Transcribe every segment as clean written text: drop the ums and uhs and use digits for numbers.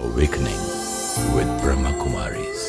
Awakening with Brahma Kumaris.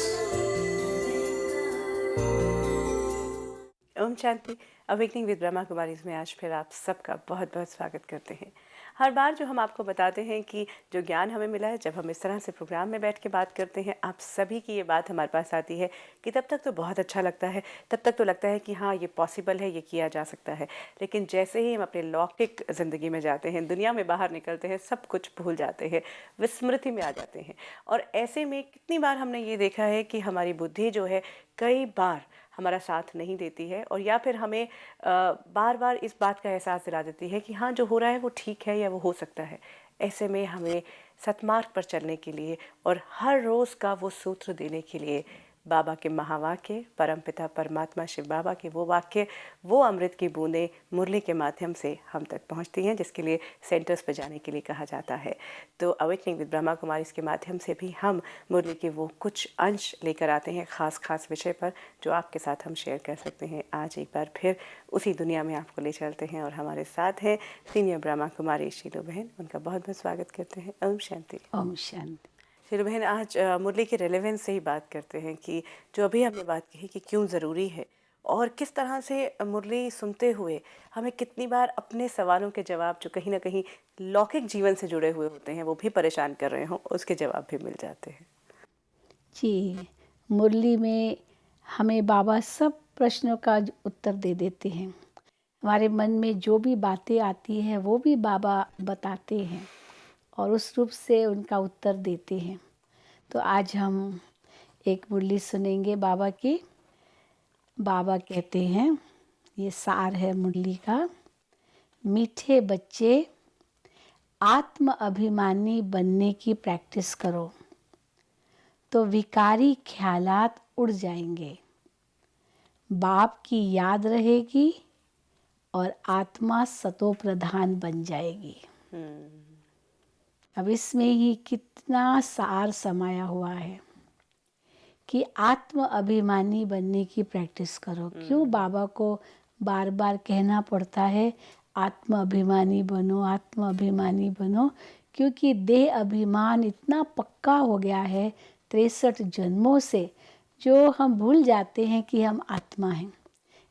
ओम शांति। Awakening with Brahma Kumaris में आज फिर आप सबका बहुत बहुत स्वागत करते हैं। हर बार जो हम आपको बताते हैं कि जो ज्ञान हमें मिला है, जब हम इस तरह से प्रोग्राम में बैठ के बात करते हैं, आप सभी की ये बात हमारे पास आती है कि तब तक तो बहुत अच्छा लगता है, तब तक तो लगता है कि हाँ ये पॉसिबल है, ये किया जा सकता है। लेकिन जैसे ही हम अपने लौकिक ज़िंदगी में जाते हैं, दुनिया में बाहर निकलते हैं, सब कुछ भूल जाते हैं, विस्मृति में आ जाते हैं। और ऐसे में कितनी बार हमने ये देखा है कि हमारी बुद्धि जो है कई बार हमारा साथ नहीं देती है, और या फिर हमें बार बार इस बात का एहसास दिला देती है कि हाँ जो हो रहा है वो ठीक है या वो हो सकता है। ऐसे में हमें सतमार्ग पर चलने के लिए और हर रोज़ का वो सूत्र देने के लिए बाबा के महावाक्य, परमपिता परमात्मा शिव बाबा के वो वाक्य, वो अमृत की बूंदें मुरली के माध्यम से हम तक पहुंचती हैं, जिसके लिए सेंटर्स पर जाने के लिए कहा जाता है। तो अवेकनिंग विद ब्रह्मा कुमारीज के माध्यम से भी हम मुरली के वो कुछ अंश लेकर आते हैं खास विषय पर, जो आपके साथ हम शेयर कर सकते हैं। आज एक बार फिर उसी दुनिया में आपको ले चलते हैं, और हमारे साथ हैं सीनियर ब्रह्मा कुमारी शीलू बहन। उनका बहुत बहुत स्वागत करते हैं। ओम शांति। ओम शांति। शीलू बहन, आज मुरली के रेलेवेंस से ही बात करते हैं कि जो अभी हमने बात की है कि क्यों ज़रूरी है, और किस तरह से मुरली सुनते हुए हमें कितनी बार अपने सवालों के जवाब जो कहीं ना कहीं लौकिक जीवन से जुड़े हुए होते हैं, वो भी परेशान कर रहे हों, उसके जवाब भी मिल जाते हैं। जी, मुरली में हमें बाबा सब प्रश्नों का उत्तर दे देते हैं। हमारे मन में जो भी बातें आती हैं वो भी बाबा बताते हैं और उस रूप से उनका उत्तर देते हैं। तो आज हम एक मुरली सुनेंगे बाबा की। बाबा कहते हैं, ये सार है मुरली का, मीठे बच्चे आत्म अभिमानी बनने की प्रैक्टिस करो तो विकारी ख्यालात उड़ जाएंगे, बाप की याद रहेगी और आत्मा सतो प्रधान बन जाएगी। अब इसमें ही कितना सार समाया हुआ है कि आत्म अभिमानी बनने की प्रैक्टिस करो। क्यों बाबा को बार बार कहना पड़ता है आत्म अभिमानी बनो, आत्म अभिमानी बनो? क्योंकि देह अभिमान इतना पक्का हो गया है 63 जन्मों से, जो हम भूल जाते हैं कि हम आत्मा हैं।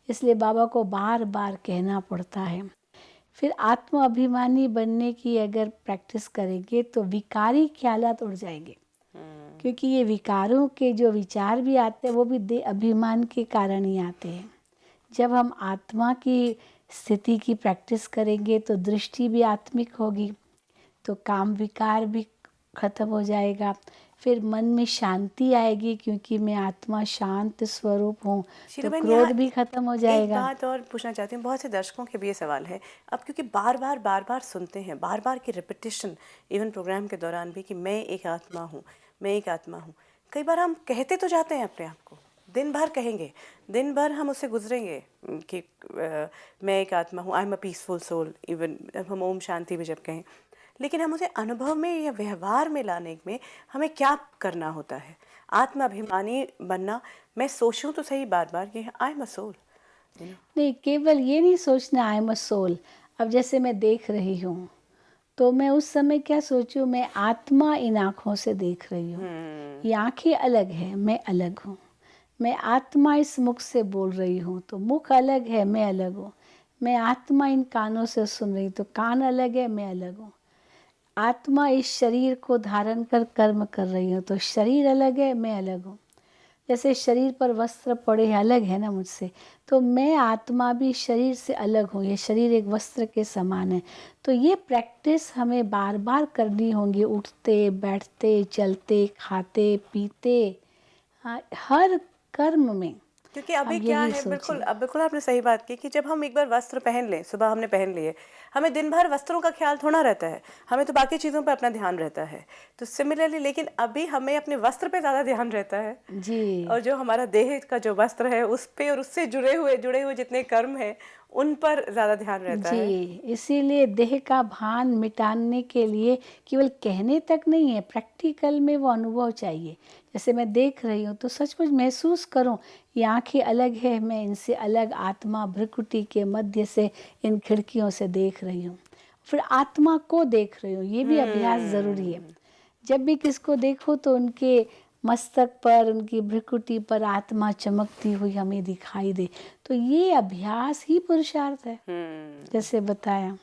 इसलिए बाबा को बार बार कहना पड़ता है। फिर आत्म अभिमानी बनने की अगर प्रैक्टिस करेंगे तो विकारी ख्यालात उड़ जाएंगे, क्योंकि ये विकारों के जो विचार भी आते हैं वो भी देह अभिमान के कारण ही आते हैं। जब हम आत्मा की स्थिति की प्रैक्टिस करेंगे तो दृष्टि भी आत्मिक होगी, तो काम विकार भी खत्म हो जाएगा। फिर मन में शांति आएगी, क्योंकि मैं आत्मा शांत स्वरूप हूँ, तो क्रोध भी खत्म हो जाएगा। एक बात और पूछना चाहती हूँ, बहुत से दर्शकों के भी ये सवाल है अब, क्योंकि बार बार सुनते हैं, बार बार की रिपीटिशन इवन प्रोग्राम के दौरान भी कि मैं एक आत्मा हूँ, मैं एक आत्मा हूँ। कई बार हम कहते तो जाते हैं अपने आप को, दिन भर कहेंगे, दिन भर हम उससे गुजरेंगे कि मैं एक आत्मा हूँ, I am a peaceful soul, even हम ओम शांति भी जब कहें, लेकिन हम उसे अनुभव में या व्यवहार में लाने में हमें क्या करना होता है? आत्म अभिमानी बनना, मैं सोचूं तो सही बार बार कि आई एम अ सोल। नहीं, केवल ये नहीं सोचना आई एम अ सोल। अब जैसे मैं देख रही हूँ तो मैं उस समय क्या सोचूं, मैं आत्मा इन आँखों से देख रही हूँ। ये आँखें अलग है, मैं अलग हूँ। मैं आत्मा इस मुख से बोल रही हूँ तो मुख अलग है, मैं अलग हूँ। मैं आत्मा इन कानों से सुन रही तो कान अलग है, मैं अलग हूँ। आत्मा इस शरीर को धारण कर कर्म कर रही हूँ तो शरीर अलग है, मैं अलग हूँ। जैसे शरीर पर वस्त्र पड़े हैं, अलग है ना मुझसे, तो मैं आत्मा भी शरीर से अलग हूँ। ये शरीर एक वस्त्र के समान है। तो ये प्रैक्टिस हमें बार बार करनी होगी, उठते बैठते चलते खाते पीते, हर कर्म में। क्योंकि अभी हम क्या यही है, बिल्कुल सोचें। अब बिल्कुल आपने सही बात की कि जब हम एक बार वस्त्र पहन लें, सुबह हमने पहन लिए, हमें दिन भर वस्त्रों का ख्याल थोड़ा रहता है, हमें तो बाकी चीज़ों पर अपना ध्यान रहता है। तो सिमिलरली, लेकिन अभी हमें अपने वस्त्र पे ज़्यादा ध्यान रहता है जी। और जो हमारा देह का जो वस्त्र है उस पे और उससे जुड़े हुए जितने कर्म हैं उन पर ज़्यादा ध्यान रहता है। जी, इसीलिए देह का भान मिटाने के लिए केवल कहने तक नहीं है, प्रैक्टिकल में वो अनुभव चाहिए। जैसे मैं देख रही हूँ तो सचमुच महसूस करूँ, ये आँखें अलग है, मैं इनसे अलग आत्मा भ्रुकुटी के मध्य से इन खिड़कियों से देख रही हूँ। फिर आत्मा को देख रही हूँ, ये भी अभ्यास ज़रूरी है। जब भी किसको देखो तो उनके मस्तक पर, उनकी भ्रिकुटी पर आत्मा चमकती हुई हमें दिखाई दे। तो ये अभ्यास ही पुरुषार्थ है, जैसे बताया।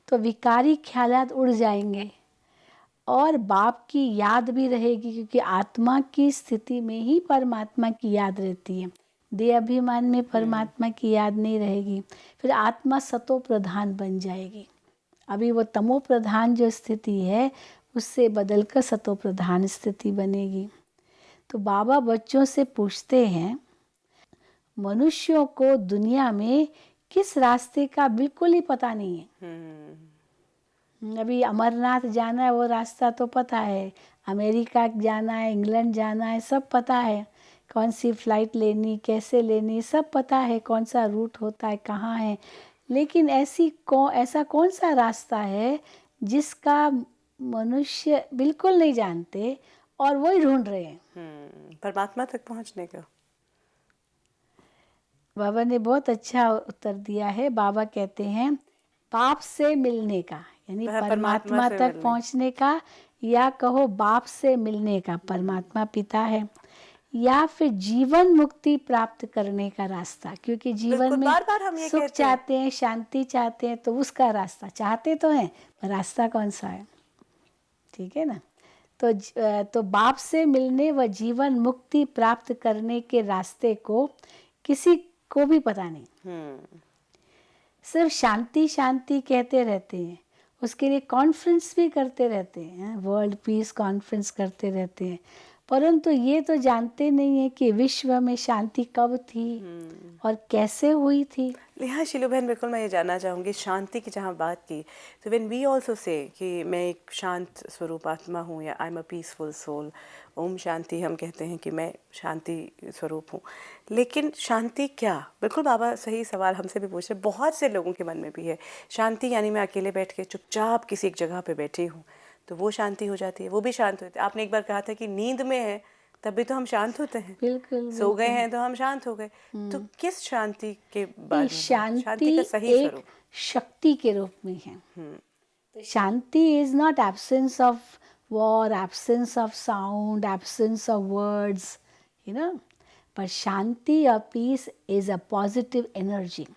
तो विकारी ख्यालात उड़ जाएंगे और बाप की याद भी रहेगी, क्योंकि आत्मा की स्थिति में ही परमात्मा की याद रहती है। देह अभिमान में परमात्मा की याद नहीं रहेगी। फिर आत्मा सतो प्रधान बन जाएगी। अभी वो तमो प्रधान जो स्थिति है उससे बदलकर सतो प्रधान स्थिति बनेगी। तो बाबा बच्चों से पूछते हैं, मनुष्यों को दुनिया में किस रास्ते का बिल्कुल ही पता नहीं है। अभी अमरनाथ जाना है वो रास्ता तो पता है, अमेरिका जाना है, इंग्लैंड जाना है, सब पता है। कौन सी फ्लाइट लेनी, कैसे लेनी, सब पता है। कौन सा रूट होता है, कहाँ है। लेकिन ऐसा कौन सा रास्ता है जिसका मनुष्य बिल्कुल नहीं जानते और वही ढूंढ रहे हैं। परमात्मा तक पहुंचने का। बाबा ने बहुत अच्छा उत्तर दिया है। बाबा कहते हैं बाप से मिलने का, यानी परमात्मा तक पहुंचने का, या कहो बाप से मिलने का, परमात्मा पिता है, या फिर जीवन मुक्ति प्राप्त करने का रास्ता। क्योंकि जीवन में बार हम सुख चाहते हैं, शांति चाहते हैं, तो उसका रास्ता चाहते तो हैं, पर रास्ता कौन सा है, ठीक है ना। तो बाप से मिलने व जीवन मुक्ति प्राप्त करने के रास्ते को किसी को भी पता नहीं। सिर्फ शांति शांति कहते रहते हैं, उसके लिए कॉन्फ्रेंस भी करते रहते हैं, वर्ल्ड पीस कॉन्फ्रेंस करते रहते हैं, परंतु ये तो जानते नहीं है कि विश्व में शांति कब थी और कैसे हुई थी। हाँ शीलू बहन, बिल्कुल मैं ये जानना चाहूँगी, शांति की जहाँ बात की, तो व्हेन वी ऑल्सो से कि मैं एक शांत स्वरूप आत्मा हूँ, या I am a peaceful soul, ओम शांति, हम कहते हैं कि मैं शांति स्वरूप हूँ, लेकिन शांति क्या? बिल्कुल बाबा सही सवाल हमसे भी पूछ रहे, बहुत से लोगों के मन में भी है। शांति यानी मैं अकेले बैठ के चुपचाप किसी एक जगह पे बैठी हूँ तो वो शांति हो जाती है, वो भी शांत होते हैं। आपने एक बार कहा था कि नींद में है तब भी तो हम शांत होते हैं, बिल्कुल सो गए हैं तो हम शांत हो गए। तो किस शांति के बारे में? शांति का सही एक स्वरूप शक्ति के रूप में है। तो शांति is not absence of war, absence of sound, absence of words, you know, पर शांति और peace is a positive energy.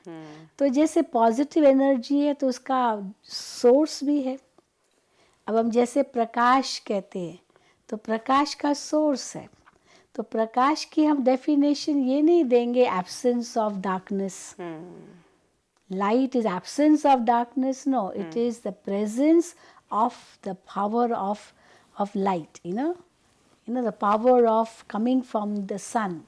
तो जैसे पॉजिटिव एनर्जी है तो उसका सोर्स भी है। अब हम जैसे प्रकाश कहते हैं तो प्रकाश का सोर्स है। तो प्रकाश की हम डेफिनेशन ये नहीं देंगे absence of darkness, light is absence of darkness, no, it is the presence of the power of light, you know the power of coming from the sun,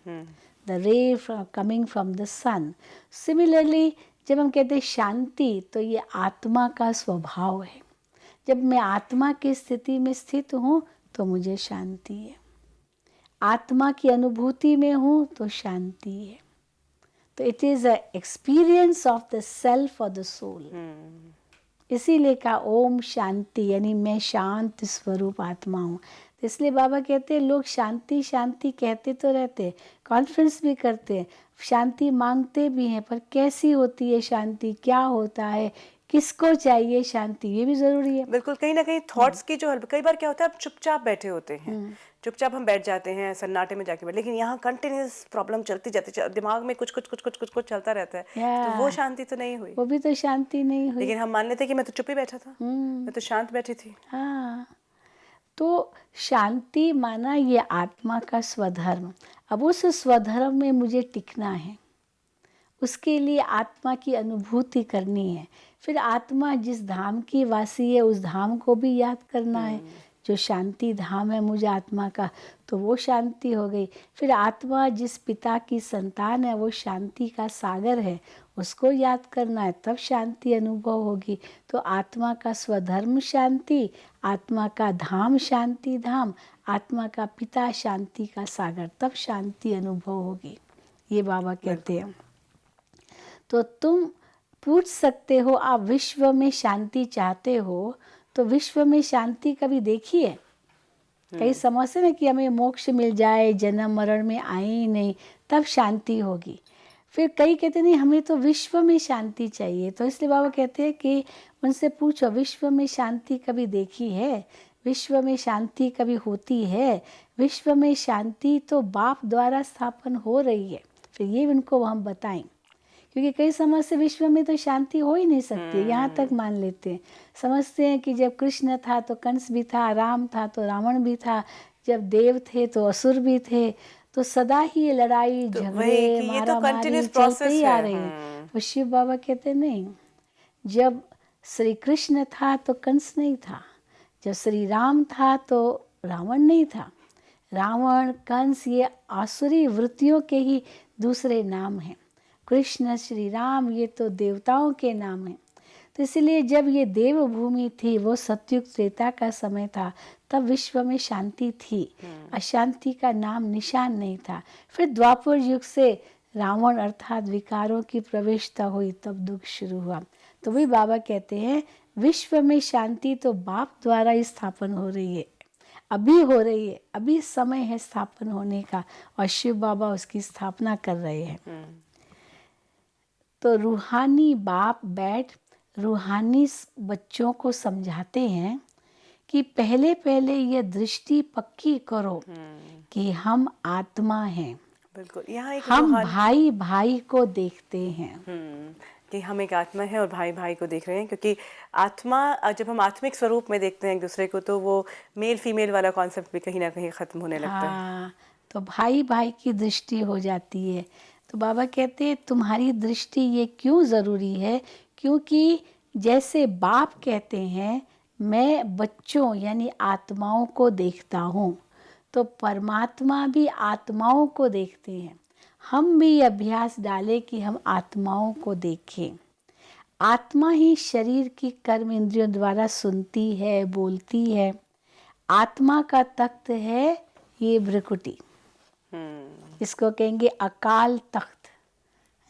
the ray coming from the sun. Similarly जब हम कहते हैं शांति, तो ये आत्मा का स्वभाव है। जब मैं आत्मा की स्थिति में स्थित हूँ तो मुझे शांति है, आत्मा की अनुभूति में हूँ तो शांति है। तो it is a experience of the self और द सोल। इसीलिए कहा ओम शांति, यानी मैं शांत स्वरूप आत्मा हूँ। तो इसलिए बाबा कहते हैं लोग शांति शांति कहते तो रहते, कॉन्फ्रेंस भी करते हैं, शांति मांगते भी हैं, पर कैसी होती है शांति, क्या होता है, किसको चाहिए शांति, ये भी जरूरी है। बिल्कुल, कहीं ना कहीं थॉट्स की जो कई बार क्या होता है, आप चुपचाप बैठे होते हैं, चुपचाप हम बैठ जाते हैं सन्नाटे में जाके बैठ, लेकिन यहाँ कंटिन्यूस प्रॉब्लम चलती जाती, दिमाग में कुछ कुछ कुछ कुछ कुछ कुछ चलता रहता है, तो वो शांति तो नहीं हुई, वो भी तो शांति नहीं हुई। लेकिन हम मान लेते कि मैं तो चुप ही बैठा था, मैं तो शांत बैठी थी। हाँ, तो शांति माना ये आत्मा का स्वधर्म। अब उस स्वधर्म में मुझे टिकना है, उसके लिए आत्मा की अनुभूति करनी है। फिर आत्मा जिस धाम की वासी है उस धाम को भी याद करना है, जो शांति धाम है मुझे आत्मा का, तो वो शांति हो गई। फिर आत्मा जिस पिता की संतान है वो शांति का सागर है, उसको याद करना है, तब शांति अनुभव होगी। तो आत्मा का स्वधर्म शांति, आत्मा का धाम शांति धाम, आत्मा का पिता शांति का सागर, तब शांति अनुभव होगी, ये बाबा कहते हैं। तो तुम पूछ सकते हो, आप विश्व में शांति चाहते हो तो विश्व में शांति कभी देखी है? कई समझते ना कि हमें मोक्ष मिल जाए, जन्म मरण में आए ही नहीं, तब शांति होगी। फिर कई कहते नहीं हमें तो विश्व में शांति चाहिए, तो इसलिए बाबा कहते हैं कि उनसे पूछो विश्व में शांति कभी देखी है? विश्व में शांति कभी होती है? विश्व में शांति तो बाप द्वारा स्थापन हो रही है। फिर ये उनको हम बताएं, क्योंकि कई समय से विश्व में तो शांति हो ही नहीं सकती है, यहाँ तक मान लेते हैं। समझते हैं कि जब कृष्ण था तो कंस भी था, राम था तो रावण भी था, जब देव थे तो असुर भी थे, तो सदा ही ये लड़ाई तो वही झगड़े कि ये तो मारा मारी कंटिन्यूस चलते प्रोसेस ही आ है। रही है। तो शिव बाबा कहते नहीं, जब श्री कृष्ण था तो कंस नहीं था, जब श्री राम था तो रावण नहीं था। रावण, कंस ये आसुरी वृत्तियों के ही दूसरे नाम हैं। कृष्ण, श्री राम ये तो देवताओं के नाम हैं। तो इसलिए जब ये देवभूमि थी, वो सतयुग त्रेता का समय था, तब विश्व में शांति थी, अशांति का नाम निशान नहीं था। फिर द्वापर युग से रावण अर्थात विकारों की प्रवेशता हुई, तब दुख शुरू हुआ। तो वही बाबा कहते हैं, विश्व में शांति तो बाप द्वारा ही स्थापन हो रही है, अभी हो रही है, अभी समय है स्थापन होने का, और शिव बाबा उसकी स्थापना कर रहे हैं। तो रूहानी बाप बैठ रूहानी बच्चों को समझाते हैं कि पहले पहले ये दृष्टि पक्की करो कि हम आत्मा हैं, बिल्कुल। यहाँ एक हम भाई भाई को देखते हैं। कि हम एक आत्मा है और भाई भाई को देख रहे हैं, क्योंकि आत्मा, जब हम आत्मिक स्वरूप में देखते हैं एक दूसरे को, तो वो मेल फीमेल वाला कॉन्सेप्ट भी कहीं ना कहीं ख़त्म होने लगता है। हाँ, तो भाई भाई की दृष्टि हो जाती है। तो बाबा कहते हैं तुम्हारी दृष्टि ये क्यों ज़रूरी है? क्योंकि जैसे बाप कहते हैं मैं बच्चों यानी आत्माओं को देखता हूँ, तो परमात्मा भी आत्माओं को देखते हैं। हम भी अभ्यास डालें कि हम आत्माओं को देखें। आत्मा ही शरीर की कर्म इंद्रियों द्वारा सुनती है, बोलती है। आत्मा का तख्त है ये भ्रकुटी, इसको कहेंगे अकाल तख्त,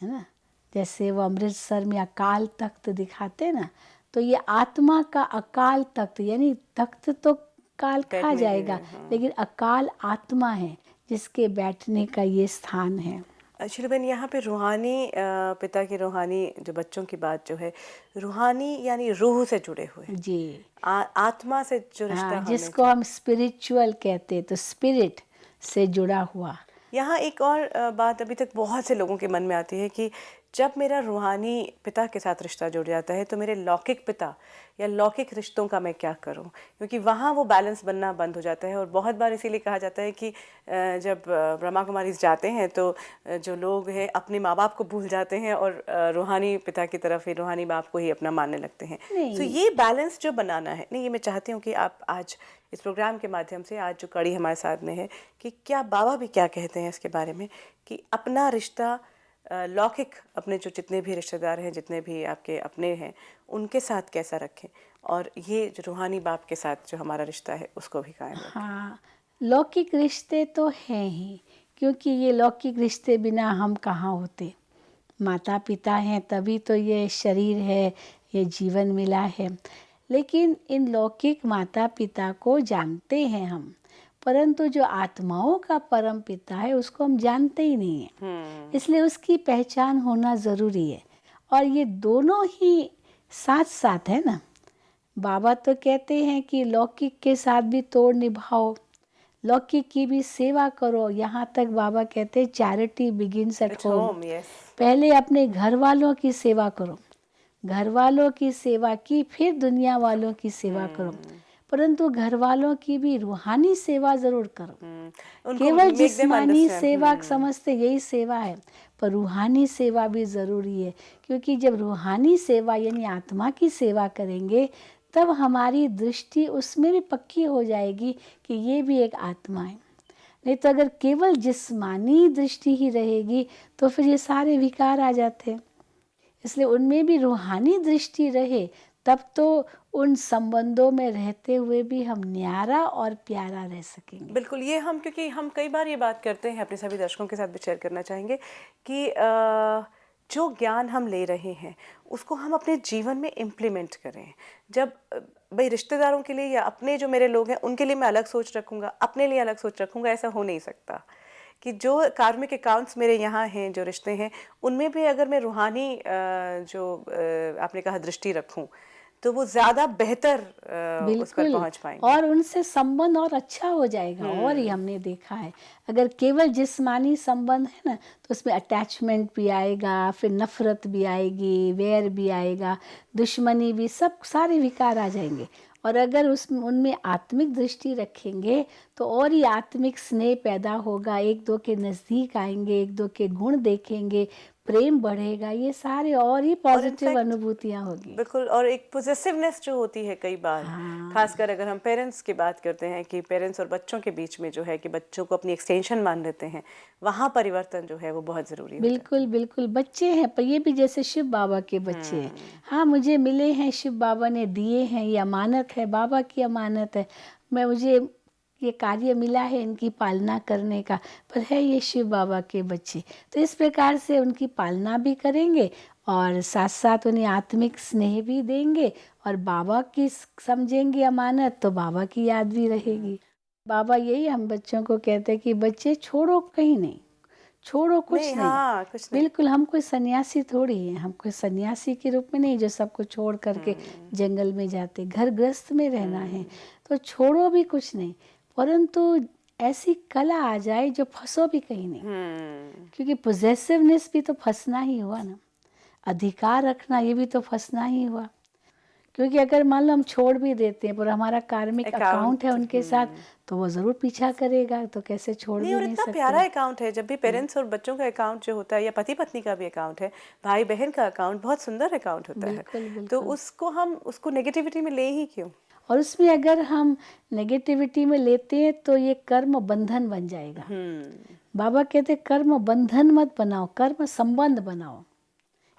है ना। जैसे वो अमृतसर में अकाल तख्त दिखाते हैं ना, तो ये आत्मा का अकाल तख्त, यानी तख्त तो काल खा जाएगा, लेकिन अकाल आत्मा है जिसके बैठने का ये स्थान है। शीला बहन, यहाँ पे रूहानी पिता की रूहानी जो बच्चों की बात जो है, रूहानी यानी रूह से जुड़े हुए जी, आत्मा से जो रिश्ता हाँ, हमें जिसको हम स्पिरिचुअल कहते हैं, तो स्पिरिट से जुड़ा हुआ। यहाँ एक और बात अभी तक बहुत से लोगों के मन में आती है कि जब मेरा रूहानी पिता के साथ रिश्ता जुड़ जाता है तो मेरे लौकिक पिता या लौकिक रिश्तों का मैं क्या करूं, क्योंकि वहाँ वो बैलेंस बनना बंद हो जाता है। और बहुत बार इसीलिए कहा जाता है कि जब ब्रह्मा कुमारी जाते हैं तो जो लोग हैं अपने माँ बाप को भूल जाते हैं और रूहानी पिता की तरफ ही, रूहानी बाप को ही अपना मानने लगते हैं। तो ये बैलेंस जो बनाना है, नहीं, ये मैं चाहती हूँ कि आप आज इस प्रोग्राम के माध्यम से, आज जो कड़ी हमारे साथ में है, कि क्या बाबा भी क्या कहते हैं इसके बारे में, कि अपना रिश्ता लौकिक, अपने जो जितने भी रिश्तेदार हैं, जितने भी आपके अपने हैं, उनके साथ कैसा रखें, और ये जो रूहानी बाप के साथ जो हमारा रिश्ता है उसको भी कायम रखें। हाँ, लौकिक रिश्ते तो हैं ही, क्योंकि ये लौकिक रिश्ते बिना हम कहाँ होते। माता पिता हैं तभी तो ये शरीर है, ये जीवन मिला है। लेकिन इन लौकिक माता पिता को जानते हैं हम, परंतु जो आत्माओं का परम पिता है उसको हम जानते ही नहीं हैं। इसलिए उसकी पहचान होना ज़रूरी है। और ये दोनों ही साथ साथ है ना। बाबा तो कहते हैं कि लौकिक के साथ भी तोड़ निभाओ, लौकिक की भी सेवा करो। यहाँ तक बाबा कहते हैं चैरिटी बिगिंस एट होम। पहले अपने घर वालों की सेवा करो, घर वालों की सेवा की, फिर दुनिया वालों की सेवा करो। परंतु घर वालों की भी रूहानी सेवा जरूर करो। केवल जिस्मानी सेवा समझते यही सेवा है, पर रूहानी सेवा भी ज़रूरी है। क्योंकि जब रूहानी सेवा यानी आत्मा की सेवा करेंगे तब हमारी दृष्टि उसमें भी पक्की हो जाएगी कि ये भी एक आत्मा है। नहीं तो अगर केवल जिस्मानी दृष्टि ही रहेगी तो फिर ये सारे विकार आ जाते हैं। इसलिए उनमें भी रूहानी दृष्टि रहे, तब तो उन संबंधों में रहते हुए भी हम न्यारा और प्यारा रह सकेंगे। बिल्कुल, ये हम, क्योंकि हम कई बार ये बात करते हैं, अपने सभी दर्शकों के साथ भी शेयर करना चाहेंगे कि जो ज्ञान हम ले रहे हैं उसको हम अपने जीवन में इम्प्लीमेंट करें। जब भाई रिश्तेदारों के लिए या अपने जो मेरे लोग हैं उनके लिए मैं अलग सोच रखूँगा, अपने लिए अलग सोच रखूँगा, ऐसा हो नहीं सकता। कि जो कार्मिक अकाउंट्स मेरे यहाँ हैं, जो रिश्ते हैं, उनमें भी अगर मैं रूहानी जो आपने कहा दृष्टि रखूँ, तो वो ज्यादा बेहतर उस पर बिल्कुल, पहुंच पाएंगे। और उनसे संबंध और अच्छा हो जाएगा। और ये हमने देखा है, अगर केवल जिस्मानी संबंध है ना, तो उसमें अटैचमेंट भी आएगा, फिर नफरत भी आएगी, वैर भी आएगा, दुश्मनी भी, सब सारे विकार आ जाएंगे। और अगर उनमें आत्मिक दृष्टि रखेंगे तो और ही आत्मिक स्नेह पैदा होगा, एक दो के नज़दीक आएंगे, एक दो के गुण देखेंगे, प्रेम बढ़ेगा, ये सारे और ही पॉजिटिव fact, अनुभूतियाँ होगी। बिल्कुल। और एक पोजेसिवनेस जो होती है कई बार, हाँ, खासकर अगर हम पेरेंट्स की बात करते हैं कि पेरेंट्स और बच्चों के बीच में जो है कि बच्चों को अपनी एक्सटेंशन मान लेते हैं, वहाँ परिवर्तन जो है वो बहुत ज़रूरी हो जाता बिल्कुल बिल्कुल। बच्चे हैं पर ये भी जैसे शिव बाबा के बच्चे हैं। हाँ, मुझे मिले हैं, शिव बाबा ने दिए हैं, ये अमानत है, बाबा की अमानत है। मुझे ये कार्य मिला है इनकी पालना करने का, पर है ये शिव बाबा के बच्चे। तो इस प्रकार से उनकी पालना भी करेंगे और साथ साथ उन्हें आत्मिक स्नेह भी देंगे, और बाबा की समझेंगे अमानत, तो बाबा की याद भी रहेगी। बाबा यही हम बच्चों को कहते हैं कि बच्चे छोड़ो, कहीं नहीं छोड़ो, कुछ नहीं, नहीं। हाँ, कुछ नहीं। बिल्कुल, हम कोई सन्यासी थोड़ी हैं, हम कोई सन्यासी के रूप में नहीं जो सबको छोड़ करके जंगल में जाते, घर गृहस्थ में रहना है, तो छोड़ो भी कुछ नहीं, परंतु ऐसी कला आ जाए जो फंसो भी कहीं नहीं। क्योंकि पोजेसिवनेस भी तो फंसना ही हुआ ना, अधिकार रखना ये भी तो फंसना ही हुआ। क्योंकि अगर मान लो हम छोड़ भी देते हैं पर हमारा कार्मिक अकाउंट है उनके साथ, तो वो ज़रूर पीछा करेगा, तो कैसे छोड़ नहीं, भी और नहीं इतना सकते। प्यारा अकाउंट है जब भी पेरेंट्स और बच्चों का अकाउंट जो होता है, या पति पत्नी का भी अकाउंट है, भाई बहन का अकाउंट, बहुत सुंदर अकाउंट होता है। बिल्कुल तो बिल्कुल। उसको नेगेटिविटी में ले ही क्यों? और उसमें अगर हम नेगेटिविटी में लेते हैं तो ये कर्म बंधन बन जाएगा। बाबा कहते हैं कर्म बंधन मत बनाओ, कर्म संबंध बनाओ।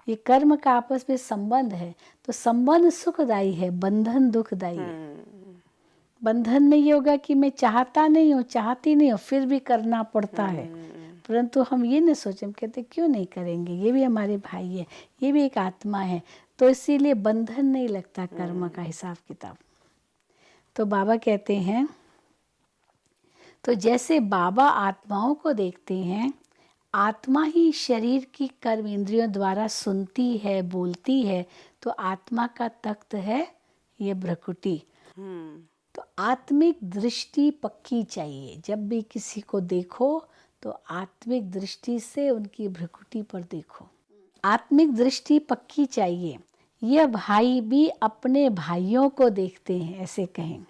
ये कर्म का आपस में संबंध है, तो संबंध सुखदायी है, बंधन दुखदायी है। बंधन में ये होगा कि मैं चाहता नहीं हूँ, चाहती नहीं हूँ, फिर भी करना पड़ता है। परंतु हम ये न सोचें, हम कहते क्यों नहीं करेंगे, ये भी हमारे भाई है, ये भी एक आत्मा है, तो इसीलिए बंधन नहीं लगता कर्म का हिसाब किताब। तो बाबा कहते हैं, तो जैसे बाबा आत्माओं को देखते हैं, आत्मा ही शरीर की कर्म इंद्रियों द्वारा सुनती है, बोलती है, तो आत्मा का तख्त है ये भ्रकुटी। तो आत्मिक दृष्टि पक्की चाहिए। जब भी किसी को देखो तो आत्मिक दृष्टि से उनकी भ्रकुटी पर देखो। आत्मिक दृष्टि पक्की चाहिए। यह भाई भी अपने भाइयों को देखते हैं, ऐसे कहें।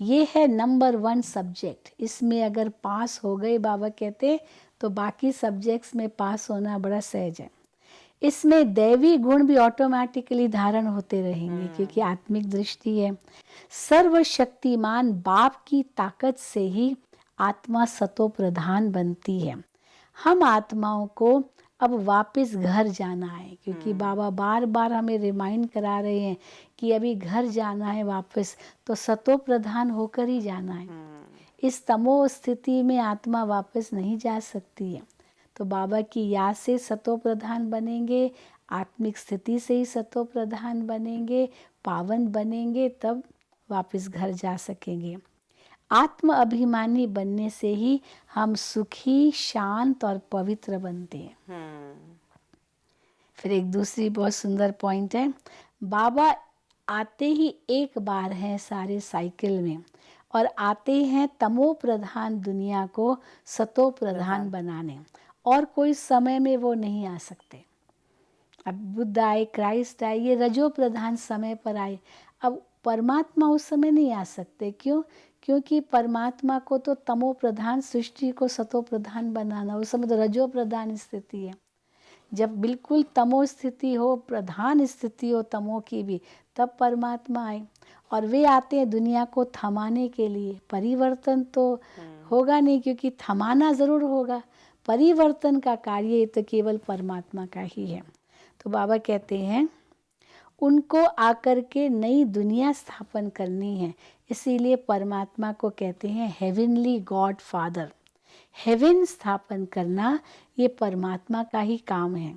ये है नंबर 1 सब्जेक्ट। इसमें अगर पास हो गए, बाबा कहते, तो बाकी सब्जेक्ट्स में पास होना बड़ा सहज है। इसमें दैवी गुण भी ऑटोमेटिकली धारण होते रहेंगे, क्योंकि आत्मिक दृष्टि है। सर्वशक्तिमान बाप की ताकत से ही आत्मा सतो प्रधान बनती है। हम आत्माओं को अब वापस घर जाना है, क्योंकि बाबा बार बार हमें रिमाइंड करा रहे हैं कि अभी घर जाना है वापस, तो सतो प्रधान होकर ही जाना है। इस तमो स्थिति में आत्मा वापस नहीं जा सकती है। तो बाबा की याद से सतो प्रधान बनेंगे, आत्मिक स्थिति से ही सतो प्रधान बनेंगे, पावन बनेंगे, तब वापस घर जा सकेंगे। आत्म अभिमानी बनने से ही हम सुखी, शांत और पवित्र बनते हैं। फिर एक दूसरी बहुत सुंदर पॉइंट है, बाबा आते ही एक बार हैं सारे साइकिल में, और आते हैं तमो प्रधान दुनिया को सतो प्रधान बनाने, और कोई समय में वो नहीं आ सकते। अब बुद्ध आए, क्राइस्ट आए, ये रजो प्रधान समय पर आए। अब परमात्मा उस समय नहीं आ सकते। क्यों? क्योंकि परमात्मा को तो तमो प्रधान सृष्टि को सतो प्रधान बनाना, उस समय तो रजो प्रधान स्थिति है। जब बिल्कुल तमो स्थिति हो, प्रधान स्थिति हो तमो की भी, तब परमात्मा आए। और वे आते हैं दुनिया को थमाने के लिए। परिवर्तन तो होगा नहीं, क्योंकि थमाना ज़रूर होगा, परिवर्तन का कार्य तो केवल परमात्मा का ही है। तो बाबा कहते हैं उनको आकर के नई दुनिया स्थापन करनी है, इसीलिए परमात्मा को कहते हैं हेवनली गॉड फादर। हेवन स्थापन करना ये परमात्मा का ही काम है।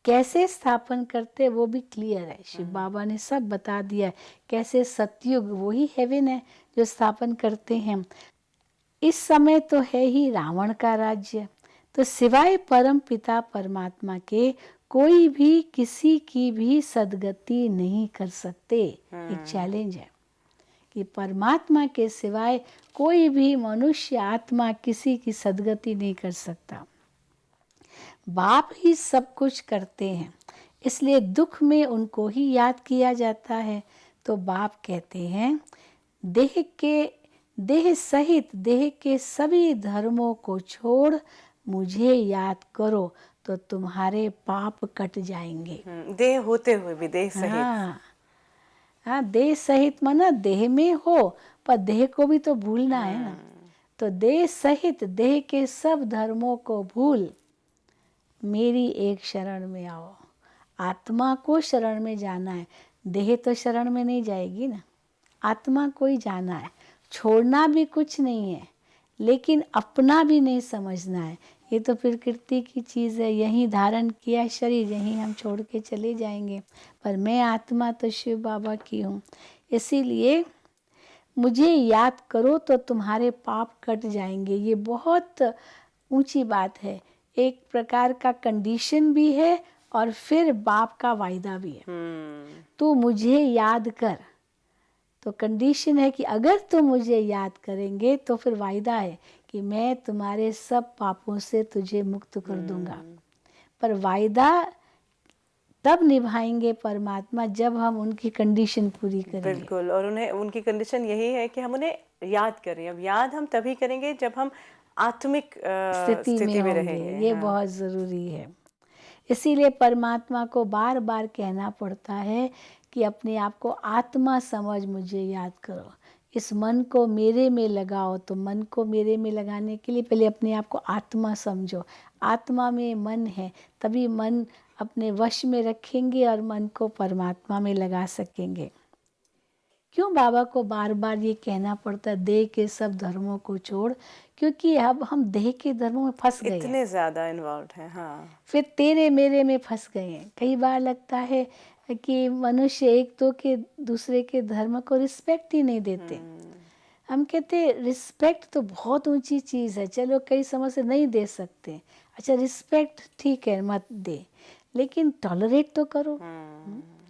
कैसे स्थापन करते वो भी क्लियर है, शिव बाबा ने सब बता दिया है। कैसे सतयुग वही हेवन है जो स्थापन करते हैं। इस समय तो है ही रावण का राज्य, तो सिवाय परम पिता परमात्मा के कोई भी किसी की भी सदगति नहीं कर सकते। एक चैलेंज है कि परमात्मा के सिवाय कोई भी मनुष्य आत्मा किसी की सदगति नहीं कर सकता। बाप ही सब कुछ करते हैं, इसलिए दुख में उनको ही याद किया जाता है। तो बाप कहते हैं देह सहित देह के सभी धर्मों को छोड़ मुझे याद करो तो तुम्हारे पाप कट जाएंगे। देह होते हुए भी देह सहित। हाँ हाँ, देह सहित माना देह में हो पर देह को भी तो भूलना है ना। तो देह सहित देह के सब धर्मों को भूल मेरी एक शरण में आओ। आत्मा को शरण में जाना है, देह तो शरण में नहीं जाएगी ना। आत्मा को ही जाना है, छोड़ना भी कुछ नहीं है लेकिन अपना भी नहीं समझना है। ये तो प्रकृति की चीज़ है, यहीं धारण किया शरीर, यहीं हम छोड़ के चले जाएंगे। पर मैं आत्मा तो शिव बाबा की हूँ, इसीलिए मुझे याद करो तो तुम्हारे पाप कट जाएंगे। ये बहुत ऊंची बात है, एक प्रकार का कंडीशन भी है और फिर बाप का वायदा भी है। तू मुझे याद कर, तो कंडीशन है कि अगर तुम मुझे याद करेंगे तो फिर वायदा है कि मैं तुम्हारे सब पापों से तुझे मुक्त कर दूंगा। पर वायदा तब निभाएंगे परमात्मा जब हम उनकी कंडीशन पूरी करेंगे। बिल्कुल, और उन्हें उनकी कंडीशन यही है कि हम उन्हें याद करें। अब याद हम तभी करेंगे जब हम आत्मिक स्थिति में में होंगे, रहेंगे। ये हाँ। बहुत ज़रूरी है। इसीलिए परमात्मा को बार बार कहना पड़ता है कि अपने आप को आत्मा समझ मुझे याद करो। इस मन को मेरे में लगाओ। तो मन को मेरे में लगाने के लिए पहले अपने आप को आत्मा समझो। आत्मा में मन है, तभी मन अपने वश में रखेंगे और मन को परमात्मा में लगा सकेंगे। क्यों बाबा को बार बार ये कहना पड़ता है देह के सब धर्मों को छोड़? क्योंकि अब हम देह के धर्मों में फंस गए हैं, इतने ज़्यादा इन्वॉल्व हैं। हाँ, फिर तेरे मेरे में फंस गए हैं। कई बार लगता है कि मनुष्य एक तो के दूसरे के धर्म को रिस्पेक्ट ही नहीं देते। हम कहते रिस्पेक्ट तो बहुत ऊंची चीज़ है, चलो कई समय से नहीं दे सकते, अच्छा रिस्पेक्ट ठीक है मत दे, लेकिन टॉलरेट तो करो।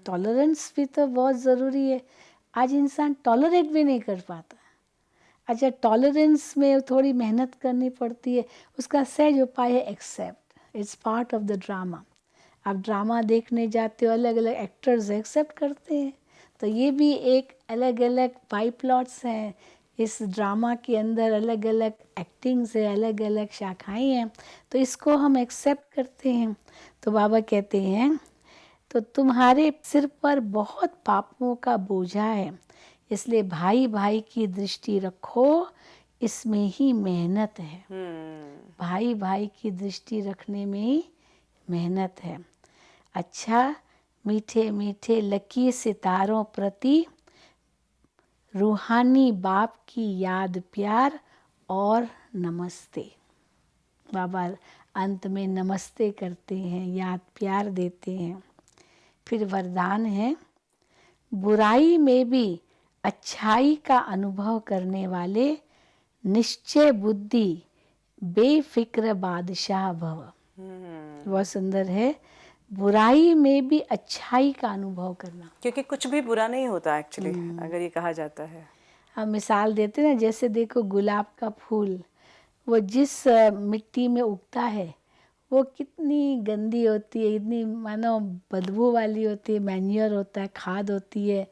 टॉलरेंस भी तो बहुत ज़रूरी है। आज इंसान टॉलरेट भी नहीं कर पाता। अच्छा, टॉलरेंस में थोड़ी मेहनत करनी पड़ती है। उसका सहज उपाय है accept, it's part of the drama. आप ड्रामा देखने जाते हो, अलग अलग एक्टर्स एक्सेप्ट करते हैं, तो ये भी एक अलग अलग बाई प्लॉट्स हैं। इस ड्रामा के अंदर अलग अलग एक्टिंग्स है, अलग अलग शाखाएं हैं, तो इसको हम एक्सेप्ट करते हैं। तो बाबा कहते हैं तो तुम्हारे सिर पर बहुत पापों का बोझा है, इसलिए भाई भाई की दृष्टि रखो, इसमें ही मेहनत है। भाई भाई की दृष्टि रखने में ही मेहनत है। अच्छा, मीठे मीठे लकी सितारों प्रति रूहानी बाप की याद प्यार और नमस्ते। बाबा अंत में नमस्ते करते हैं, याद प्यार देते हैं। फिर वरदान है, बुराई में भी अच्छाई का अनुभव करने वाले निश्चय बुद्धि बेफिक्र बादशाह भव। बहुत सुंदर है, बुराई में भी अच्छाई का अनुभव करना। क्योंकि कुछ भी बुरा नहीं होता एक्चुअली, अगर ये कहा जाता है। हम मिसाल देते ना, जैसे देखो गुलाब का फूल, वो जिस मिट्टी में उगता है वो कितनी गंदी होती है, इतनी मानो बदबू वाली होती है, मैन्योर होता है, खाद होती है,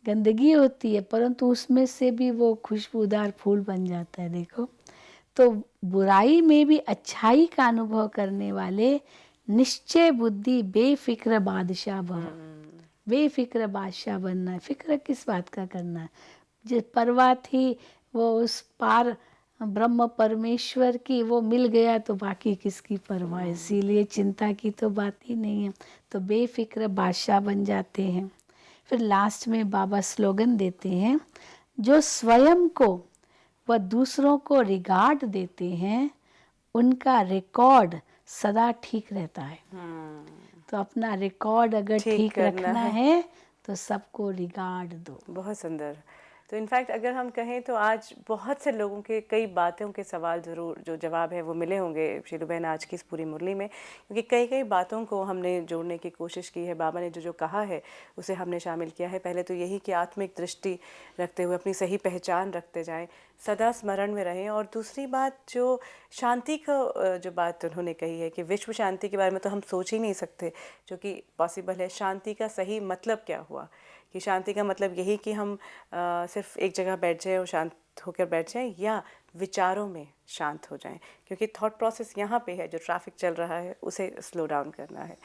गंदगी होती है, परंतु उसमें से भी वो खुशबूदार फूल बन जाता है। देखो, तो बुराई में भी अच्छाई का अनुभव करने वाले निश्चय बुद्धि बेफिक्र बादशाह भव। बेफिक्र बादशाह बनना है। फिक्र किस बात का करना है? जिस परवाह थी वो उस पार ब्रह्म परमेश्वर की, वो मिल गया तो बाकी किसकी परवाह। इसीलिए चिंता की तो बात ही नहीं है। तो बेफिक्र बादशाह बन जाते हैं। फिर लास्ट में बाबा स्लोगन देते हैं, जो स्वयं को व दूसरों को रिगार्ड देते हैं उनका रिकॉर्ड सदा ठीक रहता है। तो अपना रिकॉर्ड अगर ठीक रखना है तो सबको रिगार्ड दो। बहुत सुंदर। तो इनफैक्ट अगर हम कहें तो आज बहुत से लोगों के कई बातों के सवाल ज़रूर जो जवाब है वो मिले होंगे शीलू बहन आज की इस पूरी मुरली में, क्योंकि कई कई बातों को हमने जोड़ने की कोशिश की है। बाबा ने जो जो कहा है उसे हमने शामिल किया है। पहले तो यही कि आत्मिक दृष्टि रखते हुए अपनी सही पहचान रखते जाएं, सदा स्मरण में रहें। और दूसरी बात जो शांति का जो बात उन्होंने कही है कि विश्व शांति के बारे में तो हम सोच ही नहीं सकते, जो कि पॉसिबल है। शांति का सही मतलब क्या हुआ कि शांति का मतलब यही कि हम सिर्फ एक जगह बैठ जाएं और शांत होकर बैठ जाएं, या विचारों में शांत हो जाएं, क्योंकि थॉट प्रोसेस यहाँ पे है, जो ट्रैफिक चल रहा है उसे स्लो डाउन करना है।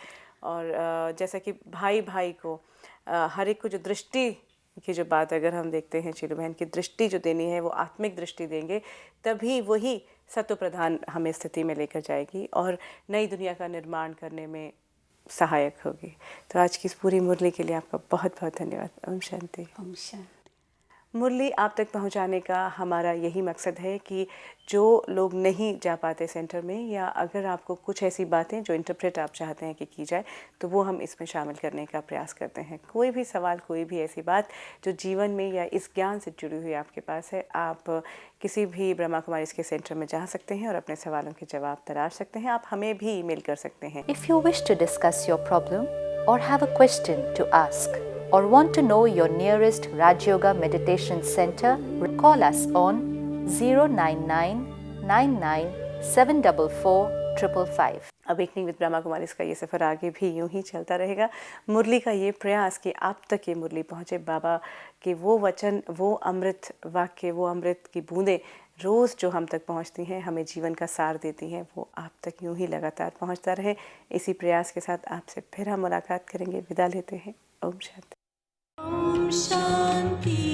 और जैसा कि भाई भाई को हर एक को जो दृष्टि की जो बात अगर हम देखते हैं, शीलू बहन की दृष्टि जो देनी है वो आत्मिक दृष्टि देंगे, तभी वही सत्व प्रधान हमें स्थिति में लेकर जाएगी और नई दुनिया का निर्माण करने में सहायक होगी। तो आज की इस पूरी मुरली के लिए आपका बहुत बहुत धन्यवाद। ओम शांति। ओम शांति। मुरली आप तक पहुंचाने का हमारा यही मकसद है कि जो लोग नहीं जा पाते सेंटर में, या अगर आपको कुछ ऐसी बातें जो इंटरप्रेट आप चाहते हैं कि की जाए, तो वो हम इसमें शामिल करने का प्रयास करते हैं। कोई भी सवाल, कोई भी ऐसी बात जो जीवन में या इस ज्ञान से जुड़ी हुई आपके पास है, आप किसी भी ब्रह्मा कुमारीज के सेंटर में जा सकते हैं और अपने सवालों के जवाब तलाश सकते हैं। आप हमें भी ईमेल कर सकते हैं। If you wish to discuss your problem or have a question to ask or want to know your nearest Raj Yoga Meditation Center, call us on 09999744555. Awakening with Brahma Kumaris का ये सफ़र आगे भी यूं ही चलता रहेगा। मुरली का ये प्रयास कि आप तक ये मुरली पहुँचे, बाबा के वो वचन, वो अमृत वाक्य, वो अमृत की बूंदें रोज़ जो हम तक पहुँचती हैं, हमें जीवन का सार देती हैं, वो आप तक यूं ही लगातार पहुँचता रहे। इसी प्रयास के साथ आपसे फिर हम मुलाकात करेंगे। विदा लेते हैं। ओम शांति। Om Shanti.